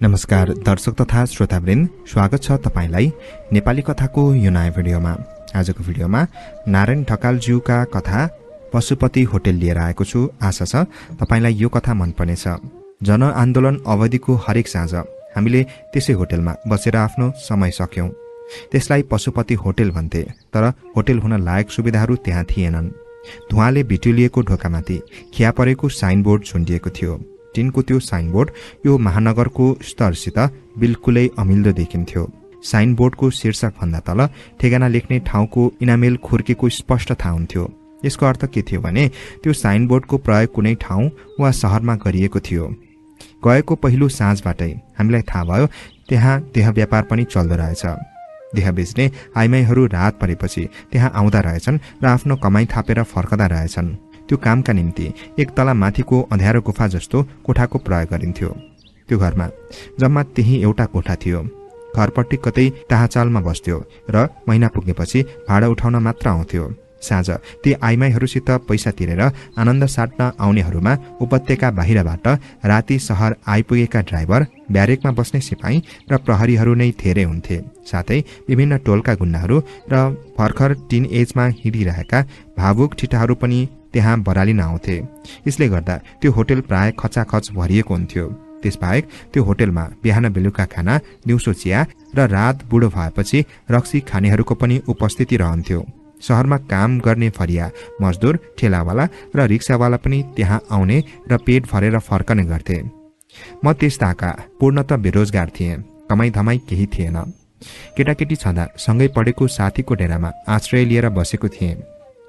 नमस्कार दर्शक तथा श्रोतावृन्द, स्वागत छ तपाईलाई नेपाली कथाको यो नयाँ भिडियोमा। आजको भिडियोमा नारायण ढकालज्यूका कथा पशुपति होटल लिएर आएको छु। आशा छ तपाईलाई यो कथा मन पर्नेछ। जनआन्दोलन अवधिको हरेक साँझ हामीले त्यसै होटलमा बसेर आफ्नो समय सक्यौं। त्यसलाई पशुपति होटल भन्थे, तर होटल हुन लायक सुविधाहरू त्यहाँ थिएनन्। धुवाले भिटिलिएको ढोकामाथि खिया परेको साइनबोर्ड झुन्डिएको थियो। टिनको त्यो साइनबोर्ड यो महानगरको स्तरसित बिल्कुलै अमिल्दो देखिन्थ्यो। साइनबोर्डको शीर्षक भन्दा तल ठेगाना लेख्ने ठाउँको इनामेल खुर्केको स्पष्ट थाहा हुन्थ्यो। यसको अर्थ के थियो भने त्यो साइनबोर्डको प्रयोग कुनै ठाउँ वा शहरमा गरिएको थियो। गएको पहिलो साँझबाटै हामीलाई थाहा भयो त्यहाँ देह व्यापार पनि चल्दो रहेछ। देह बेच्ने आइमाईहरू रात परेपछि त्यहाँ आउँदा रहेछन् र आफ्नो कमाई थापेर फर्कदा रहेछन्। त्यो कामका निम्ति एक तला माथिको अँध्यारो गुफा जस्तो कोठाको प्रयोग गरिन्थ्यो। त्यो घरमा जम्मा त्यही एउटा कोठा थियो। घरपट्टि कतै टाहाचालमा बस्थ्यो र महिना पुगेपछि भाडा उठाउन मात्र आउँथ्यो। साँझ ती आइमाईहरूसित पैसा तिरेर आनन्द साट्न आउनेहरूमा उपत्यका बाहिरबाट राति शहर आइपुगेका ड्राइभर, ब्यारेकमा बस्ने सिपाही र प्रहरीहरू नै धेरै हुन्थे। साथै विभिन्न टोलका गुण्डाहरू र भर्खर टिन एजमा हिँडिरहेका भावुक ठिटाहरू पनि त्यहाँ बरालिन आउँथे। यसले गर्दा त्यो होटल प्राय खचाखच भरिएको हुन्थ्यो। त्यसबाहेक त्यो होटलमा बिहान बेलुका खाना, दिउँसो चिया र रात बुढो भएपछि रक्सी खानेहरूको पनि उपस्थिति रहन्थ्यो। शहरमा काम गर्ने फरिया, मजदुर, ठेलावाला र रिक्सावाला पनि त्यहाँ आउने र पेट भरेर फर्कने गर्थे। म त्यस ताका पूर्णतः बेरोजगार थिएँ। कमाई धमाई केही थिएन। केटाकेटी छँदा सँगै पढेको साथीको डेरामा आश्रय लिएर बसेको थिएँ।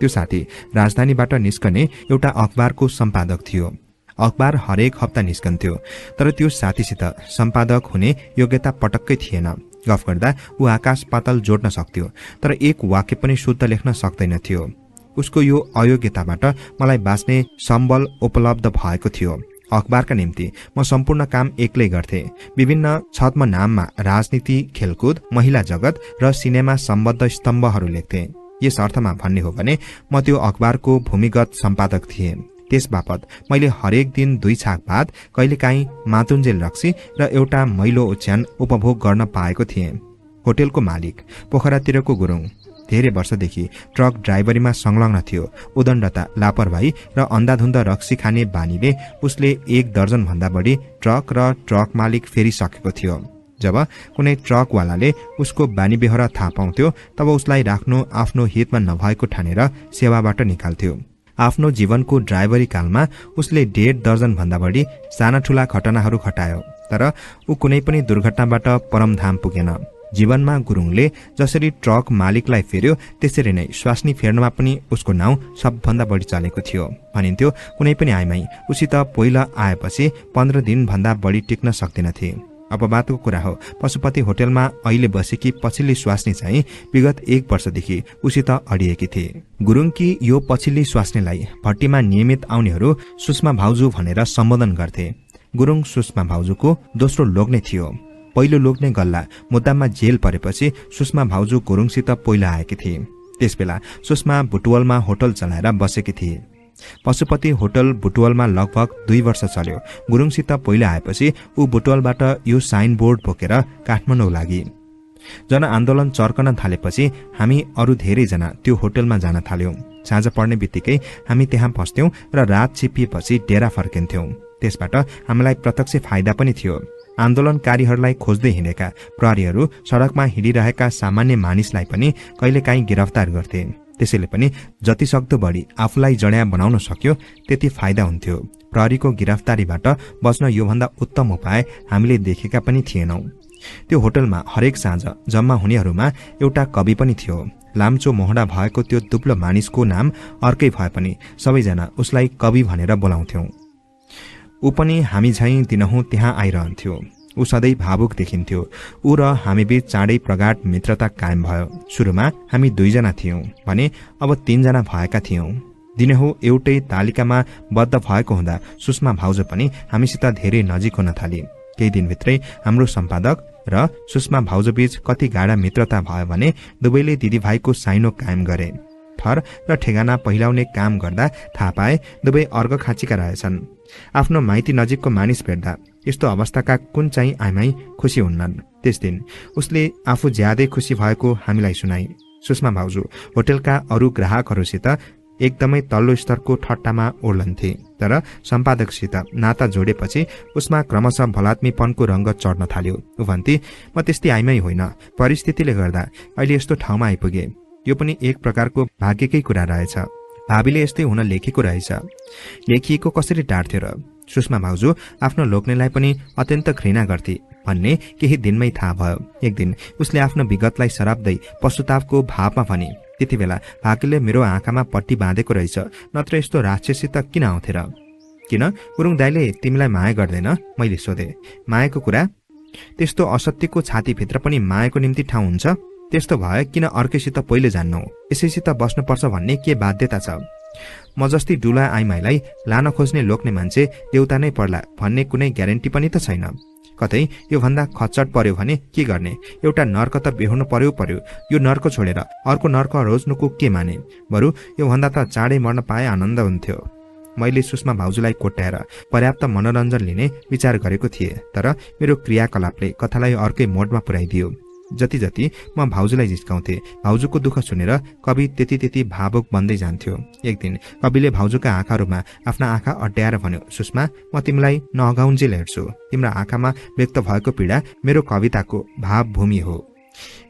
त्यो साथी राजधानीबाट निस्कने एउटा अखबारको सम्पादक थियो। अखबार हरेक हप्ता निस्कन्थ्यो, तर त्यो साथीसित सम्पादक हुने योग्यता पटक्कै थिएन। गफ गर्दा ऊ आकाश पाताल जोड्न सक्थ्यो, तर एक वाक्य पनि शुद्ध लेख्न सक्दैनथ्यो। उसको यो अयोग्यताबाट मलाई बाँच्ने सम्बल उपलब्ध भएको थियो। अखबारका निम्ति म सम्पूर्ण काम एक्लै गर्थे। विभिन्न छद्म नाममा राजनीति, खेलकुद, महिला जगत र सिनेमा सम्बद्ध स्तम्भहरू लेख्थे। यस अर्थमा भन्ने हो भने म त्यो अखबारको भूमिगत सम्पादक थिएँ। त्यस बापत मैले हरेक दिन 2 छाक भात, कहिलेकाहीँ मातुन्जेल रक्सी र एउटा मैलो ओछ्यान उपभोग गर्न पाएको थिएँ। होटलको मालिक पोखरातिरको गुरुङ धेरै वर्षदेखि ट्रक ड्राइभरीमा संलग्न थियो। उदण्डता, लापरवाही र अन्धाधुन्द रक्सी खाने बानीले उसले 1 दर्जन भन्दा बढी ट्रक र ट्रक मालिक फेरिसकेको थियो। जब कुनै ट्रकवालाले उसको बानी बेहोरा थाहा पाउँथ्यो तब उसलाई राख्नु आफ्नो हितमा नभएको ठानेर सेवाबाट निकाल्थ्यो। आफ्नो जीवनको ड्राइभरी कालमा उसले 1.5 दर्जन भन्दा बढी साना ठूला घटनाहरू घटायो, तर ऊ कुनै पनि दुर्घटनाबाट परमधाम पुगेन। जीवनमा गुरुङले जसरी ट्रक मालिकलाई फेर्यो त्यसरी नै स्वास्नी फेर्नमा पनि उसको नाउँ सबभन्दा बढी चलेको थियो। भनिन्थ्यो कुनै पनि आइमाई उसित पहिला आएपछि 15 दिन भन्दा बढी टिक्न सक्दिनथे। अब बातको कुरा हो, पशुपति होटलमा अहिले बसेकी पछिल्ली स्वास्नी चाहिँ विगत 1 वर्षदेखि उसित अडिएकी थिए। गुरुङकी यो पछिल्ली स्वास्नीलाई भट्टीमा नियमित आउनेहरू सुषमा भाउजू भनेर सम्बोधन गर्थे। गुरुङ सुषमा भाउजूको दोस्रो लोग्ने थियो। पहिलो लोग्ने गल्ला मुद्दामा जेल परेपछि सुषमा भाउजू गुरुङसित पहिला आएकी थिए। त्यसबेला सुषमा बुटवलमा होटल चलाएर बसेकी थिए। पशुपति होटल बुटवलमा लगभग 2 वर्ष चल्यो। गुरुङसित पहिला आएपछि ऊ बुटवलबाट यो साइन बोर्ड बोकेर काठमाडौँ लागि। जनआन्दोलन चर्कन थालेपछि हामी अरू धेरैजना त्यो होटलमा जान थाल्यौं। साँझ पर्ने बित्तिकै हामी त्यहाँ बस्थ्यौं र रात छिपिएपछि डेरा फर्किन्थ्यौं। त्यसबाट हामीलाई प्रत्यक्ष फाइदा पनि थियो। आन्दोलनकारीहरूलाई खोज्दै हिँडेका प्रहरीहरू सडकमा हिँडिरहेका सामान्य मानिसलाई पनि कहिलेकाहीँ गिरफ्तार गर्थे। त्यसैले पनि जति सक्दो बढी आफूलाई जड्या बनाउन सक्यो त्यति फाइदा हुन्थ्यो। प्रहरीको गिरफ्तारीबाट बच्न योभन्दा उत्तम उपाय हामीले देखेका पनि थिएनौं। त्यो होटलमा हरेक साँझ जम्मा हुनेहरूमा एउटा कवि पनि थियो। लाम्चो मोहडा भएको त्यो दुब्लो मानिसको नाम अर्कै भए पनि सबैजना उसलाई कवि भनेर बोलाउँथ्यौं। ऊ पनि हामी झैं दिनहुँ त्यहाँ आइरहन्थ्यो। ऊ सधैँ भावुक देखिन्थ्यो। ऊ र हामीबीच चाँडै प्रगाढ मित्रता कायम भयो। सुरुमा हामी 2 जना थियौं भने अब 3 जना भएका थियौं। दिनहुँ एउटै तालिकामा बद्ध भएको हुँदा सुषमा भाउजू पनि हामीसित धेरै नजिक हुन थाली। केही दिनभित्रै हाम्रो सम्पादक र सुषमा भाउजूबीच कति गाढा मित्रता भयो भने दुवैले दिदीभाइको साइनो कायम गरे। थर र ठेगाना पहिलाउने काम गर्दा थाहा पाए दुवै अर्घ खाँचीका रहेछन्। आफ्नो माइती नजिकको मानिस भेट्दा यस्तो अवस्थाका कुन चाहिँ आइमाई खुसी हुन्नन्। त्यस दिन उसले आफू ज्यादै खुसी भएको हामीलाई सुनाई। सुषमा भाउजू होटलका अरू ग्राहकहरूसित एकदमै तल्लो स्तरको ठट्टामा ओर्लन्थे, तर सम्पादकसित नाता जोडेपछि उसमा क्रमशः भलात्मीपनको रंग चढ्न थाल्यो। उ भन्थे, म त्यस्तै आइमै होइन, परिस्थितिले गर्दा अहिले यस्तो ठाउँमा आइपुगे। यो पनि एक प्रकारको भाग्यकै कुरा रहेछ। भाबीले यस्तै हुन लेखेको रहेछ। लेखिएको कसरी टाढ्थ्यो र? सुषमा भाउजू आफ्नो लोग्नेलाई पनि अत्यन्त घृणा गर्थे भन्ने केही दिनमै थाहा भयो। एक दिन उसले आफ्नो विगतलाई सराप्दै पशुतापको भावमा भने, त्यति बेला भाग्यले मेरो आँखामा पट्टी बाँधेको रहेछ, नत्र यस्तो राक्षसी त किन आउँथे र? किन गुरुङ दाइले तिमीलाई माया गर्दैन? मैले सोधे। मायाको कुरा? त्यस्तो असत्यको छातीभित्र पनि मायाको निम्ति ठाउँ हुन्छ? त्यस्तो भए किन अर्कैसित पहिले जान्नौ? यसैसित बस्नुपर्छ भन्ने के बाध्यता छ? म जस्ती डुला आइमाईलाई लान खोज्ने लोक्ने मान्छे देउता नै पर्ला भन्ने कुनै ग्यारेन्टी पनि त छैन। कतै यो भन्दा खच्चड पर्यो भने के गर्ने? एउटा नर्क त बेहोर्नु पर्यो। यो नर्क छोडेर अर्को नर्क रोज्नुको के माने? बरु यो भन्दा त चाँडै मर्न पाए आनन्द हुन्थ्यो। मैले सुषमा भाउजूलाई कोट्याएर पर्याप्त मनोरञ्जन लिने विचार गरेको थिएँ, तर मेरो क्रियाकलापले कथालाई अर्कै मोडमा पुर्याइदियो। जति जति म भाउजूलाई जिस्काउँथे, भाउजूको दुःख सुनेर कवि त्यति भावुक बन्दै जान्थ्यो। एक दिन कविले भाउजूका आँखाहरूमा आफ्ना आँखा अड्याएर भन्यो, सुषमा, म तिमीलाई नअगाउन्जेल हेर्छु। तिम्रो आँखामा व्यक्त भएको पीडा मेरो कविताको भावभूमि हो।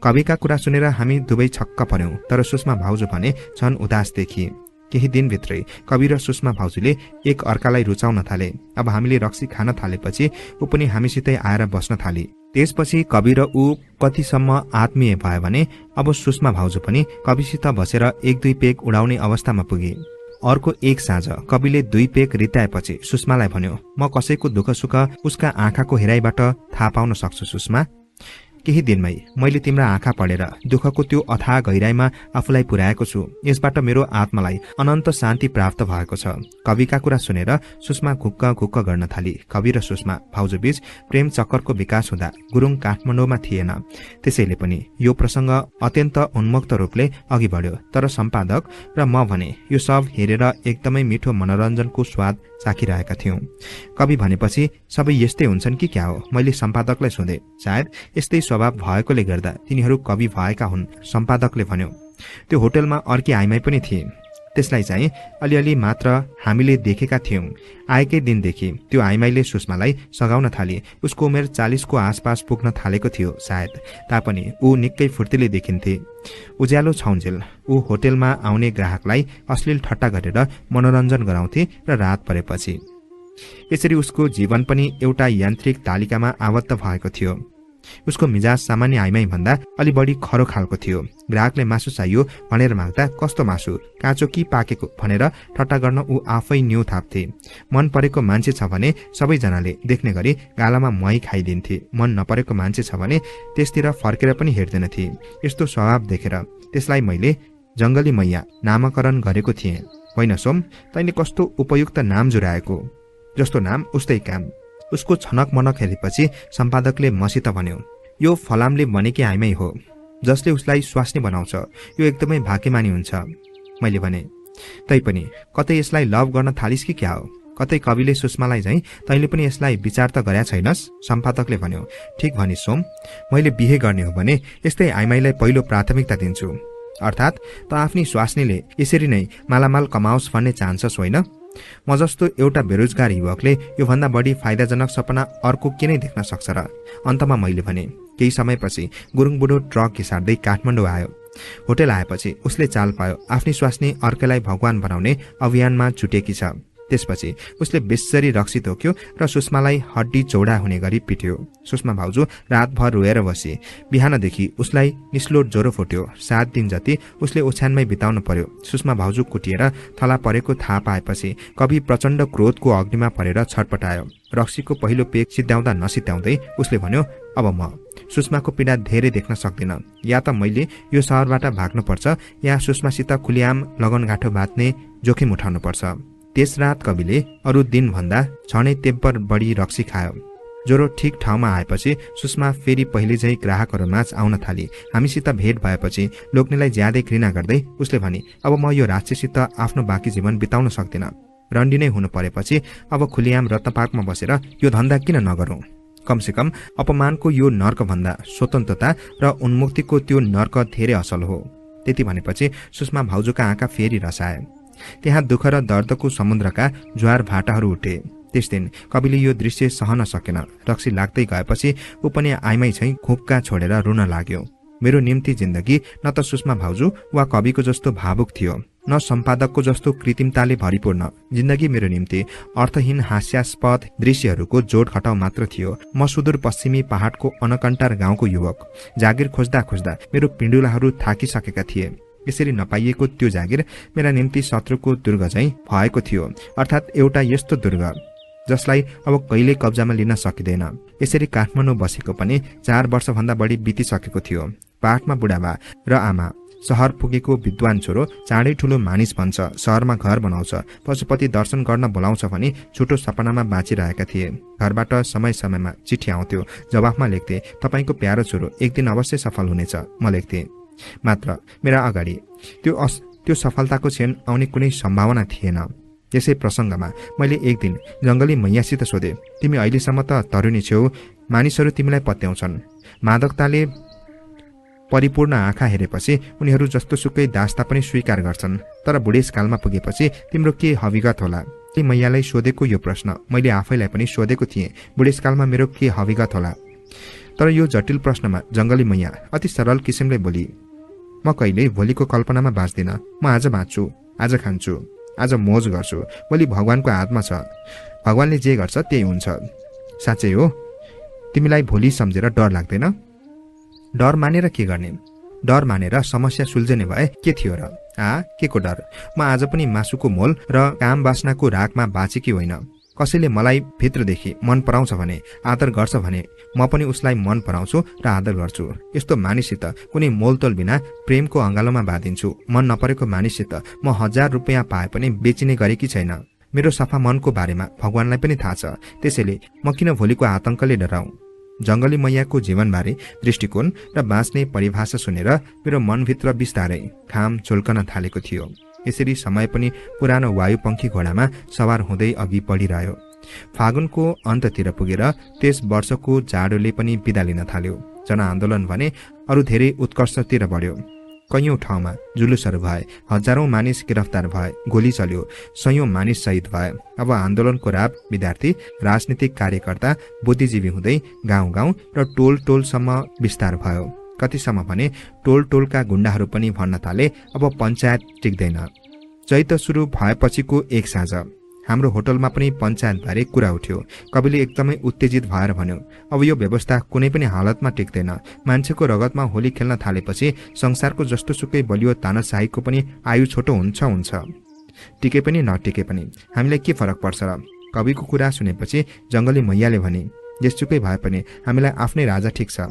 कविका कुरा सुनेर हामी दुवै छक्क पर्यौं, तर सुषमा भाउजू भने झन् उदास देखिए। केही दिनभित्रै कवि र सुषमा भाउजूले एक अर्कालाई रुचाउन थाले। अब हामीले रक्सी खान थालेपछि ऊ पनि हामीसितै आएर बस्न थाली। त्यसपछि कवि र ऊ कतिसम्म आत्मीय भयो भने अब सुषमा भाउजू पनि कविसित बसेर एक दुई पेग उडाउने अवस्थामा पुगे। अर्को एक साँझ कविले 2 पेग रित्याएपछि सुषमालाई भन्यो, म कसैको दुःख सुख उसका आँखाको हेराइबाट थाहा पाउन सक्छु सुषमा। केही दिनमै मैले तिम्रा आँखा पढेर दुःखको त्यो अथाह गहिराईमा आफूलाई पुर्याएको छु। यसबाट मेरो आत्मालाई अनन्त शान्ति प्राप्त भएको छ। कविका कुरा सुनेर सुषमा घुक्क गर्न थाली। कवि र सुषमा भाउजूबीच प्रेम चक्करको विकास हुँदा गुरुङ काठमाडौँमा थिएन। त्यसैले पनि यो प्रसंग अत्यन्त उन्मुक्त रूपले अघि बढ्यो। तर सम्पादक र म भने यो सब हेरेर एकदमै मिठो मनोरञ्जनको स्वाद चाखिरहेका थियौं। कवि भनेपछि सबै यस्तै हुन्छन् कि क्या हो? मैले सम्पादकलाई सोधे। सायद यस्तै स्वभाव भएकोले गर्दा तिनीहरू कवि भएका हुन्, सम्पादकले भन्यो। त्यो होटलमा अर्की आइमाई पनि थिए। त्यसलाई चाहिँ अलिअलि मात्र हामीले देखेका थियौं। आएकै दिनदेखि त्यो आइमाईले सुषमालाई सघाउन थाली। उसको उमेर 40 को आसपास पुग्न थालेको थियो सायद, तापनि ऊ निकै फुर्तिले देखिन्थे। उज्यालो छाउन्जेल ऊ होटलमा आउने ग्राहकलाई अश्लील ठट्टा गरेर मनोरञ्जन गराउँथे र रात परेपछि। यसरी उसको जीवन पनि एउटा यान्त्रिक तालिकामा आबद्ध भएको थियो। उसको मिजाज सामान्य आइमाई भन्दा अलि बढी खरो खालको थियो। ग्राहकले मासु चाहियो भनेर माग्दा कस्तो मासु, काँचो कि पाकेको भनेर ठट्टा गर्न ऊ आफै न्यू थाप्थे। मन परेको मान्छे छ भने सबैजनाले देख्ने गरी गालामा मही खाइदिन्थे। मन नपरेको मान्छे छ भने त्यसतिर फर्केर पनि हेर्दैनथे। यस्तो स्वभाव देखेर त्यसलाई मैले जंगली मैया नामकरण गरेको थिएँ। होइन सोम, तैँले कस्तो उपयुक्त नाम जुराएको, जस्तो नाम उस्तै काम। उसको छनक मनक हेरेपछि सम्पादकले मसित भन्यो, यो फलामले बनेकी आइमै हो, जसले उसलाई स्वास्नी बनाउँछ। यो एकदमै भाग्यमानी हुन्छ। मैले भने, तैपनि कतै यसलाई लभ गर्न थालिस् कि क्या हो? कतै कविले सुषमालाई चाहिँ तैँले पनि यसलाई विचार त गर्या छैनस्? सम्पादकले भन्यो। ठिक भनी सोम, मैले बिहे गर्ने हो भने यस्तै आइमाईलाई पहिलो प्राथमिकता दिन्छु। अर्थात् त आफ्नी स्वास्नीले यसरी नै मालामाल कमाओस् भन्ने चाहन्छस् होइन? म जस्तो एउटा बेरोजगार युवकले यो भन्दा बढी फाइदाजनक सपना अर्को के नै देख्न सक्छ र? अन्तमा मैले भने। केही समयपछि गुरुङ बुढो ट्रक घिसार्दै काठमाडौँ आयो। होटल आएपछि उसले चाल पायो आफ्नी स्वास्नी अर्कैलाई भगवान बनाउने अभियानमा जुटेकी छ। त्यसपछि उसले बेसरी रक्सी तोक्यो र सुषमालाई हड्डी चौडा हुने गरी पिट्यो। सुषमा भाउजू रातभर रोएर बसी। बिहानदेखि उसलाई निस्लो ज्वरो फुट्यो। 7 दिन जति उसले ओछ्यानमै बिताउन पर्यो। सुषमा भाउजू कुटिएर थला परेको थाहा पाएपछि कवि प्रचण्ड क्रोधको अग्निमा परेर छटपटायो। रक्सीको पहिलो पेग सिद्ध्याउँदा नसिद्ध्याउँदै उसले भन्यो, अब म सुषमाको पीडा धेरै देख्न सक्दिन। या त मैले यो शहरबाट भाग्नुपर्छ या सुषमासित खुलिआम लगनगाठो बाँध्ने जोखिम उठाउनुपर्छ। त्यस रात कविले अरू दिन भन्दा 6 तेब्बर बढी रक्सी खायो। ज्वरो ठिक ठाउँमा आएपछि सुषमा फेरि पहिले झै ग्राहकहरूमाझ आउन थाली। हामीसित भेट भएपछि लोग्नेलाई ज्यादै घृणा गर्दै उसले भने, अब म यो राक्षसित आफ्नो बाँकी जीवन बिताउन सक्दिन। रन्डी नै हुनु परेपछि अब खुलियाम रत्नपार्कमा बसेर यो धन्दा किन नगरौं? कमसेकम अपमानको यो नर्कभन्दा स्वतन्त्रता र उन्मुक्तिको त्यो नर्क धेरै असल हो। त्यति भनेपछि सुषमा भाउजूका आँखा फेरि रसाए। त्यहाँ दुःख र दर्दको समुद्रका ज्वार भाटाहरू उठे। त्यस दिन कविले यो दृश्य सहन सकेन। रक्सी लाग्दै गएपछि ऊ पनि आइमै चाहिँ खुक्का छोडेर रुन लाग्यो। मेरो निम्ति जिन्दगी न त सुषमा भाउजू वा कविको जस्तो भावुक थियो, न सम्पादकको जस्तो कृत्रिमताले भरिपूर्ण। जिन्दगी मेरो निम्ति अर्थहीन हास्यास्पद दृश्यहरूको जोड खटाउ मात्र थियो। म सुदूर पश्चिमी पहाडको अनकन्टार गाउँको युवक। जागिर खोज्दा खोज्दा मेरो पिण्डुलाहरू थाकिसकेका थिए। यसरी नपाइएको त्यो जागिर मेरा निम्ति शत्रुको दुर्ग चाहिँ भएको थियो, अर्थात् एउटा यस्तो दुर्ग जसलाई अब कहिले कब्जामा लिन सकिँदैन। यसरी काठमाडौँ बसेको पनि 4 वर्षभन्दा बढी बितिसकेको थियो। पाठमा बुढाबा र आमा, शहर पुगेको विद्वान छोरो चाँडै ठुलो मानिस बन्छ, शहरमा घर बनाउँछ, पशुपति दर्शन गर्न बोलाउँछ भनी छोटो सपनामा बाँचिरहेका थिए। घरबाट समय समयमा चिठी आउँथ्यो। जवाफमा लेख्थे, तपाईको प्यारो छोरो एक दिन अवश्य सफल हुनेछ। म लेख्थे, मात्र मेरा अगाडि त्यो सफलताको क्षण आउने कुनै सम्भावना थिएन। यसै प्रसङ्गमा मैले एक दिन जङ्गली मैयासित सोधे, तिमी अहिलेसम्म त तरुणी छेउ, मानिसहरू तिमीलाई पत्याउँछन्। मादकताले परिपूर्ण आँखा हेरेपछि उनीहरू जस्तो सुकै दास्ता पनि स्वीकार गर्छन्, तर बुढेसकालमा पुगेपछि तिम्रो के हविगत होला? ती मैयालाई सोधेको यो प्रश्न मैले आफैलाई पनि सोधेको थिएँ, बुढेसकालमा मेरो के हविगत होला? तर यो जटिल प्रश्नमा जङ्गली मैया अति सरल किसिमले बोली, म कहिले भोलिको कल्पनामा बाँच्दिन। म आज बाँच्छु, आज खान्छु, आज मोज गर्छु, भोलि भगवानको हातमा छ। भगवानले जे गर्छ त्यही हुन्छ। साँच्चै हो? तिमीलाई भोलि सम्झेर डर लाग्दैन? डर मानेर के गर्ने? डर मानेर समस्या सुल्झने भए के थियो र? के को डर? म आज पनि मासुको मोल र काम बासनाको रागमा बाँचेकी होइन। कसैले मलाई भित्रदेखि मन पराउँछ भने, आदर गर्छ भने म पनि उसलाई मन पराउँछु र आदर गर्छु। यस्तो मानिससित कुनै मोलतोल बिना प्रेमको अँगालोमा बाँधिन्छु। मन नपरेको मानिससित म 1000 रुपियाँ पाए पनि बेचिने गरेकी छैन। मेरो सफा मनको बारेमा भगवानलाई पनि थाहा छ। त्यसैले म किन भोलिको आतंकले डराउँ? जङ्गली मैयाको जीवनबारे दृष्टिकोण र बाँच्ने परिभाषा सुनेर मेरो मनभित्र बिस्तारै घाम चुल्कन थालेको थियो। यसरी समय पनि पुरानो वायुपंखी घोडामा सवार हुँदै अघि बढिरह्यो। फागुनको अन्ततिर पुगेर त्यस वर्षको जाडोले पनि बिदा लिन थाल्यो। जनआन्दोलन भने अरू धेरै उत्कर्षतिर बढ्यो। कैयौं ठाउँमा जुलुसहरू भए, हजारौं मानिस गिरफ्तार भए, गोली चल्यो, सयौं मानिस शहीद भए। अब आन्दोलनको राप विद्यार्थी, राजनीतिक कार्यकर्ता, बुद्धिजीवी हुँदै गाउँ गाउँ र टोल टोलसम्म विस्तार भयो। कतिसम्म भने टोल टोलका गुण्डाहरू पनि भन्न थाले, अब पञ्चायत टिक्दैन। चैत सुरु भएपछिको एक साँझ हाम्रो होटलमा पनि पञ्चायतबारे कुरा उठ्यो। कविले एकदमै उत्तेजित भएर भन्यो, अब यो व्यवस्था कुनै पनि हालतमा टिक्दैन। मान्छेको रगतमा होली खेल्न थालेपछि संसारको जस्तो सुकै बलियो तानाशाहीको पनि आयु छोटो हुन्छ। टिके पनि नटिके पनि हामीलाई के फरक पर्छ र? कविको कुरा सुनेपछि जङ्गली मैयाले भने, जेसुकै भए पनि हामीलाई आफ्नै राजा ठिक छ।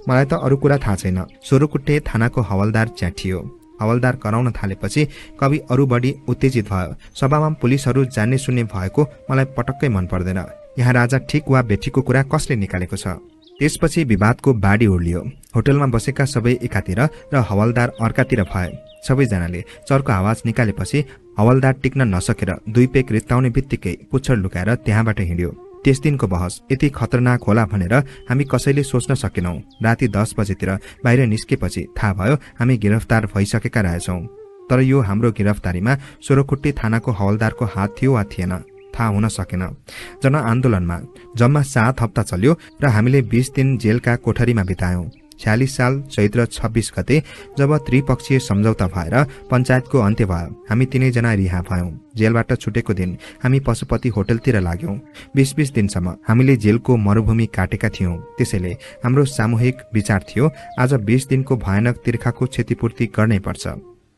मलाई त अरू कुरा थाहा छैन। सोरोकुट्टे थानाको हवलदार च्याठियो। हवलदार कराउन थालेपछि कवि अरू बढी उत्तेजित भयो। सभामा पुलिसहरू जान्ने सुन्ने भएको मलाई पटक्कै मन पर्दैन। यहाँ राजा ठिक वा बेठीको कुरा कसले निकालेको छ? त्यसपछि विवादको बाढी उर्लियो। होटलमा बसेका सबै एकातिर र हवलदार अर्कातिर भए। सबैजनाले चर्को आवाज निकालेपछि हवलदार टिक्न नसकेर 2 पेक रित्ताउने बित्तिकै पुच्छर लुकाएर त्यहाँबाट हिँड्यो। त्यस दिनको बहस यति खतरनाक होला भनेर हामी कसैले सोच्न सकेनौं। राति 10 बजेतिर बाहिर निस्केपछि थाहा भयो हामी गिरफ्तार भइसकेका रहेछौं। तर यो हाम्रो गिरफ्तारीमा सोरोखुट्टी थानाको हवलदारको हात थियो वा थिएन थाहा हुन सकेन। जनआन्दोलनमा जम्मा 7 हप्ता चल्यो र हामीले 20 दिन जेलका कोठरीमा बितायौं। 46 साल चैत्र 26 गते जब त्रिपक्षीय सम्झौता भएर पञ्चायतको अन्त्य भयो, हामी 3 जना रिहा भयौं। जेलबाट छुटेको दिन हामी पशुपति होटलतिर लाग्यौं। 20 दिनसम्म हामीले जेलको मरुभूमि काटेका थियौं। त्यसैले हाम्रो सामूहिक विचार थियो, आज 20 दिनको भयानक तिर्खाको क्षतिपूर्ति गर्नै पर्छ।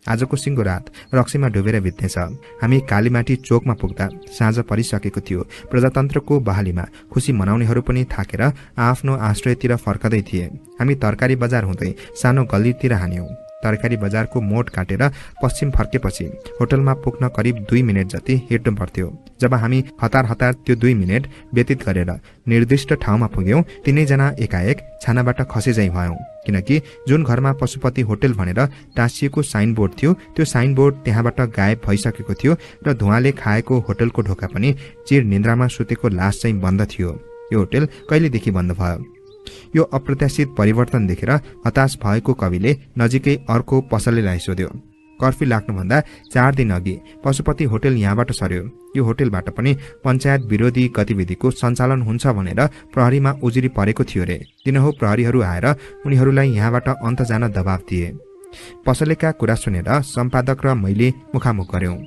आजको सिंगो रात रक्सीमा डुबेर बित्नेछ। हामी कालीमाटी चोकमा पुग्दा साँझ परिसकेको थियो। प्रजातन्त्रको बहालीमा खुसी मनाउनेहरू पनि थाकेर आफ्नो आश्रयतिर फर्कदै थिए। हामी तरकारी बजार हुँदै सानो गल्लीतिर हान्यौं। तरकारी बजारको मोड काटेर पश्चिम फर्केपछि होटलमा पुग्न करिब 2 मिनेट जति हिँड्नु पर्थ्यो। जब हामी हतार त्यो 2 मिनेट व्यतीत गरेर निर्दिष्ट ठाउँमा पुग्यौं, तीनैजना एकाएक छानाबाट खसे झैं भयौं, किनकि जुन घरमा पशुपति होटल भनेर टाँसिएको साइनबोर्ड थियो त्यो साइनबोर्ड त्यहाँबाट गायब भइसकेको थियो र धुवाले खाएको होटलको ढोका पनि चिर निन्द्रामा सुतेको लास चाहिँ बन्द थियो। यो होटल कहिलेदेखि बन्द भयो? यो अप्रत्याशित परिवर्तन देखेर हताश भएको कविले नजिकै अर्को पसलेलाई सोध्यो। कर्फ्यू लाग्नुभन्दा 4 दिन अघि पशुपति होटल यहाँबाट सर्यो। यो होटलबाट पनि पञ्चायत विरोधी गतिविधिको सञ्चालन हुन्छ भनेर प्रहरीमा उजुरी परेको थियो रे। दिनहौ प्रहरीहरू आएर उनीहरूलाई यहाँबाट अन्त जान दबाब दिए। पसलेका कुरा सुनेर सम्पादक र मैले मुखामुख गर्यौं।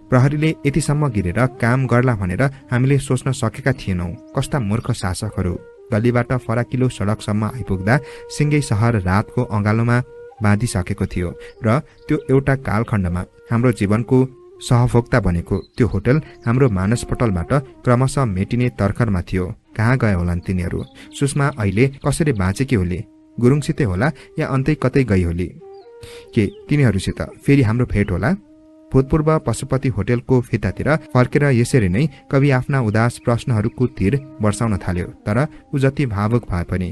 प्रहरीले यतिसम्म गिरेर काम गर्ला भनेर हामीले सोच्न सकेका थिएनौं। कस्ता मूर्ख शासकहरू। गल्लीबाट फराकिलो सडकसम्म आइपुग्दा सिंगै शहर रातको अँगालोमा बाँधिसकेको थियो र त्यो एउटा कालखण्डमा हाम्रो जीवनको सहभोक्ता बनेको त्यो होटल हाम्रो मानसपटलबाट क्रमशः मेटिने तर्खरमा थियो। कहाँ गए होलान् तिनीहरू? सुषमा अहिले कसरी बाँचेकी होली? गुरुङसितै होला या अन्तै कतै गई होली? के तिनीहरूसित फेरि हाम्रो भेट होला? भूतपूर्व पशुपति होटलको फितातिर फर्केर यसरी नै कवि आफ्ना उदास प्रश्नहरूको तीर वर्षाउन थाल्यो। तर ऊ जति भावुक भए पनि,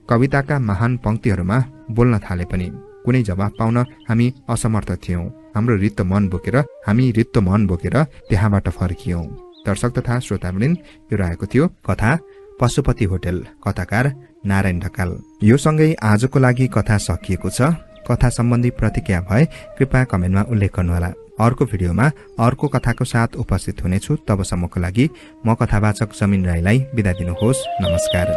कविताका महान पंक्तिहरूमा बोल्न थाले पनि कुनै जवाफ पाउन हामी असमर्थ थियौं। हाम्रो रित्तो मन बोकेर त्यहाँबाट फर्कियौं। दर्शक तथा श्रोतावृन्द, यो रहेको थियो कथा पशुपति होटल, कथाकार नारायण ढकाल। यो सँगै आजको लागि कथा सकिएको छ। कथा सम्बन्धी प्रतिक्रिया भए कृपया कमेन्टमा उल्लेख गर्नुहोला। अर्को भिडियोमा अर्को कथाको साथ उपस्थित हुनेछु। तबसम्मको लागि म कथावाचक जमिन राईलाई बिदा दिनुहोस्। नमस्कार।